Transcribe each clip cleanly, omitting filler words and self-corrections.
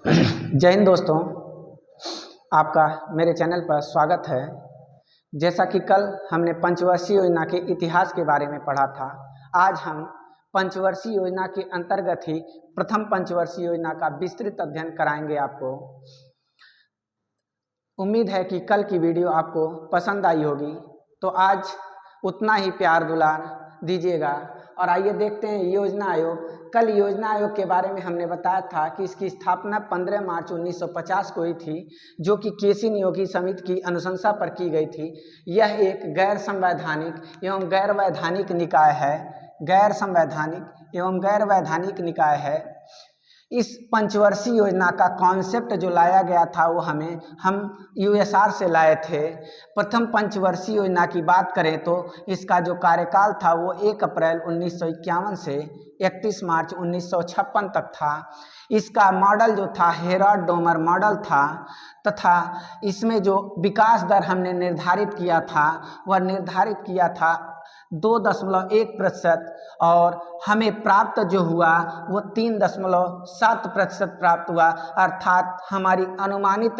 जय हिंद दोस्तों, आपका मेरे चैनल पर स्वागत है। जैसा कि कल हमने पंचवर्षीय योजना के इतिहास के बारे में पढ़ा था, आज हम पंचवर्षीय योजना के अंतर्गत ही प्रथम पंचवर्षीय योजना का विस्तृत अध्ययन कराएंगे आपको। उम्मीद है कि कल की वीडियो आपको पसंद आई होगी, तो आज उतना ही प्यार दुलार दीजिएगा। और आइए देखते हैं योजना आयोग। कल योजना आयोग के बारे में हमने बताया था कि इसकी स्थापना 15 मार्च 1950 को हुई थी, जो कि केसी नियोगी समिति की अनुशंसा पर की गई थी। यह एक गैर संवैधानिक एवं गैर वैधानिक निकाय है। गैर संवैधानिक एवं गैर वैधानिक निकाय है। इस पंचवर्षीय योजना का कॉन्सेप्ट जो लाया गया था वो हम यूएसआर से लाए थे। प्रथम पंचवर्षीय योजना की बात करें तो इसका जो कार्यकाल था वो 1 अप्रैल 1951 से 31 मार्च 1956 तक था। इसका मॉडल जो था हेरोल्ड डोमर मॉडल था, तथा इसमें जो विकास दर हमने निर्धारित किया था वह निर्धारित किया था 2.1%, और हमें प्राप्त जो हुआ वो 3.7% प्राप्त हुआ, अर्थात हमारी अनुमानित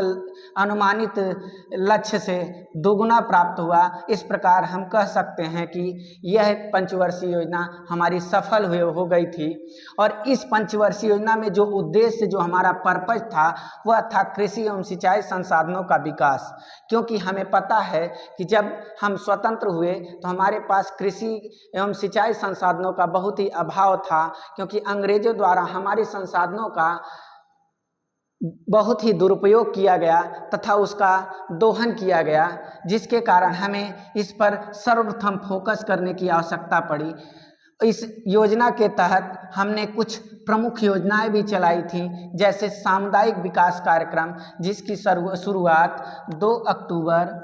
लक्ष्य से दोगुना प्राप्त हुआ। इस प्रकार हम कह सकते हैं कि यह पंचवर्षीय योजना हमारी सफल हो गई थी। और इस पंचवर्षीय योजना में जो उद्देश्य, जो हमारा पर्पज था, वह था कृषि एवं सिंचाई संसाधनों का विकास। क्योंकि हमें पता है कि जब हम स्वतंत्र हुए तो हमारे पास कृषि एवं सिंचाई संसाधनों का बहुत ही अभाव था, क्योंकि अंग्रेजों द्वारा हमारे संसाधनों का बहुत ही दुरुपयोग किया गया तथा उसका दोहन किया गया, जिसके कारण हमें इस पर सर्वप्रथम फोकस करने की आवश्यकता पड़ी। इस योजना के तहत हमने कुछ प्रमुख योजनाएं भी चलाई थी, जैसे सामुदायिक विकास कार्यक्रम, जिसकी शुरुआत 2 अक्टूबर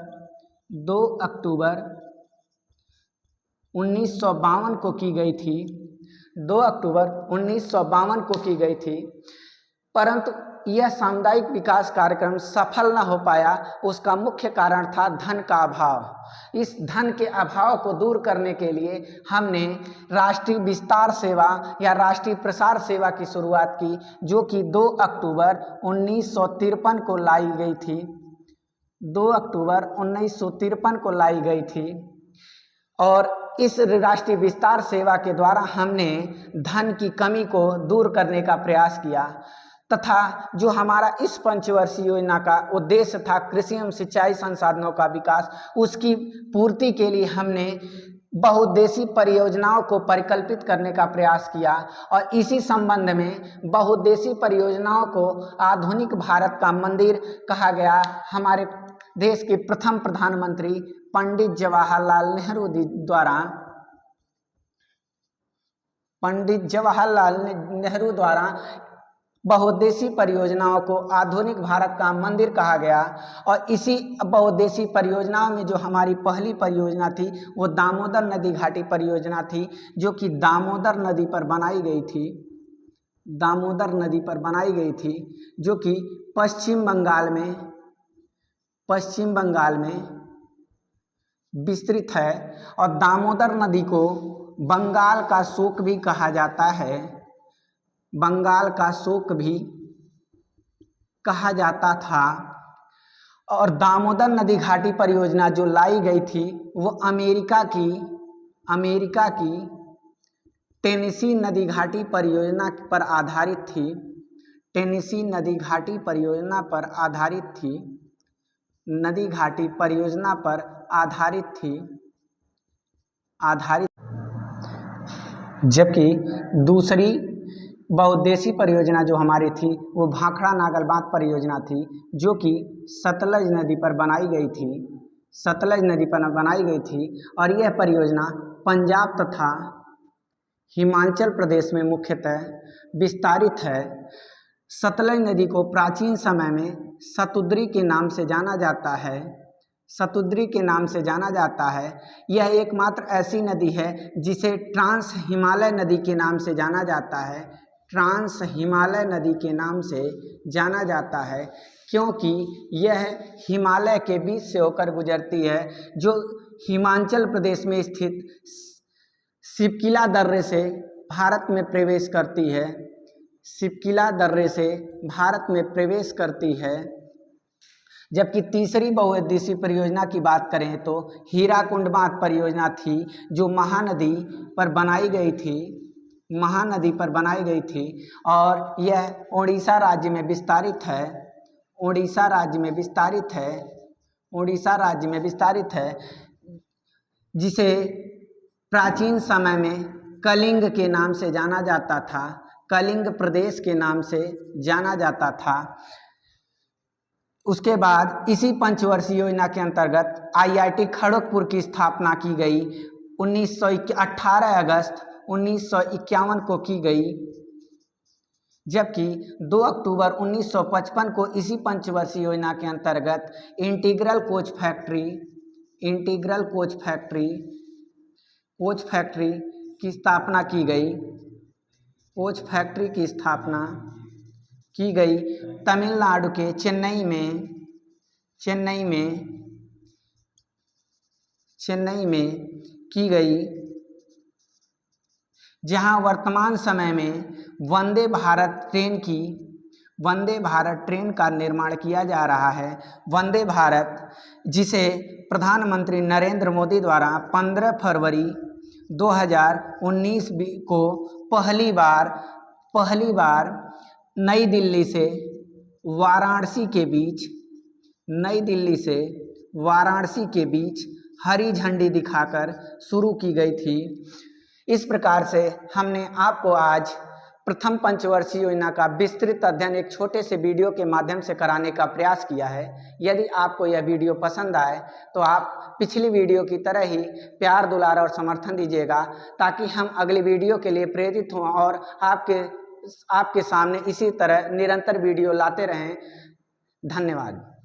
1952 को की गई थी। 2 अक्टूबर 1952 को की गई थी, परंतु यह सामुदायिक विकास कार्यक्रम सफल न हो पाया। उसका मुख्य कारण था धन का अभाव। इस धन के अभाव को दूर करने के लिए हमने राष्ट्रीय विस्तार सेवा या राष्ट्रीय प्रसार सेवा की शुरुआत की, जो कि 2 अक्टूबर 1953 को लाई गई थी। 2 अक्टूबर 1953 को लाई गई थी। और इस राष्ट्रीय विस्तार सेवा के द्वारा हमने धन की कमी को दूर करने का प्रयास किया, तथा जो हमारा इस पंचवर्षीय योजना का उद्देश्य था कृषि एवं सिंचाई संसाधनों का विकास, उसकी पूर्ति के लिए हमने बहुउद्देशीय परियोजनाओं को परिकल्पित करने का प्रयास किया। और इसी संबंध में बहुउद्देशीय परियोजनाओं को आधुनिक भारत का मंदिर कहा गया। हमारे देश के प्रथम प्रधानमंत्री पंडित जवाहरलाल नेहरू द्वारा बहुउद्देशीय परियोजनाओं को आधुनिक भारत का मंदिर कहा गया। और इसी बहुउद्देशीय परियोजनाओं में जो हमारी पहली परियोजना थी वो दामोदर नदी घाटी परियोजना थी, जो कि दामोदर नदी पर बनाई गई थी। दामोदर नदी पर बनाई गई थी, जो कि पश्चिम बंगाल में विस्तृत है। और दामोदर नदी को बंगाल का शोक भी कहा जाता है। बंगाल का शोक भी कहा जाता था। और दामोदर नदी घाटी परियोजना जो लाई गई थी वो अमेरिका की टेनेसी नदी घाटी परियोजना पर आधारित थी। टेनेसी नदी घाटी परियोजना पर आधारित थी। नदी घाटी परियोजना पर आधारित थी। जबकि दूसरी बहुउद्देशीय परियोजना जो हमारी थी वो भाखड़ा नागल बांध परियोजना थी, जो कि सतलज नदी पर बनाई गई थी। सतलज नदी पर बनाई गई थी। और यह परियोजना पंजाब तथा हिमाचल प्रदेश में मुख्यतः विस्तारित है। सतलज नदी को प्राचीन समय में शतुद्री के नाम से जाना जाता है। शतुद्री के नाम से जाना जाता है। यह एकमात्र ऐसी नदी है जिसे ट्रांस हिमालय नदी के नाम से जाना जाता है। ट्रांस हिमालय नदी के नाम से जाना जाता है, क्योंकि यह हिमालय के बीच से होकर गुजरती है, जो हिमाचल प्रदेश में स्थित शिवकिला दर्रे से भारत में प्रवेश करती है। शिपकिला दर्रे से भारत में प्रवेश करती है। जबकि तीसरी बहुउद्देशीय परियोजना की बात करें तो हीराकुंड बांध परियोजना थी, जो महानदी पर बनाई गई थी और यह उड़ीसा राज्य में विस्तारित है, जिसे प्राचीन समय में कलिंग के नाम से जाना जाता था, कलिंग प्रदेश के नाम से जाना जाता था। उसके बाद इसी पंचवर्षीय योजना के अंतर्गत IIT खड़गपुर की स्थापना की गई। 18 अगस्त 1951 को की गई, जबकि 2 अक्टूबर 1955 को इसी पंचवर्षीय योजना के अंतर्गत इंटीग्रल कोच फैक्ट्री की स्थापना की गई तमिलनाडु के चेन्नई में की गई, जहां वर्तमान समय में वंदे भारत ट्रेन का निर्माण किया जा रहा है। वंदे भारत, जिसे प्रधानमंत्री नरेंद्र मोदी द्वारा 15 फरवरी 2019 को पहली बार नई दिल्ली से वाराणसी के बीच हरी झंडी दिखाकर शुरू की गई थी। इस प्रकार से हमने आपको आज प्रथम पंचवर्षीय योजना का विस्तृत अध्ययन एक छोटे से वीडियो के माध्यम से कराने का प्रयास किया है। यदि आपको यह वीडियो पसंद आए तो आप पिछली वीडियो की तरह ही प्यार, दुलार और समर्थन दीजिएगा, ताकि हम अगली वीडियो के लिए प्रेरित हों और आपके सामने इसी तरह निरंतर वीडियो लाते रहें। धन्यवाद।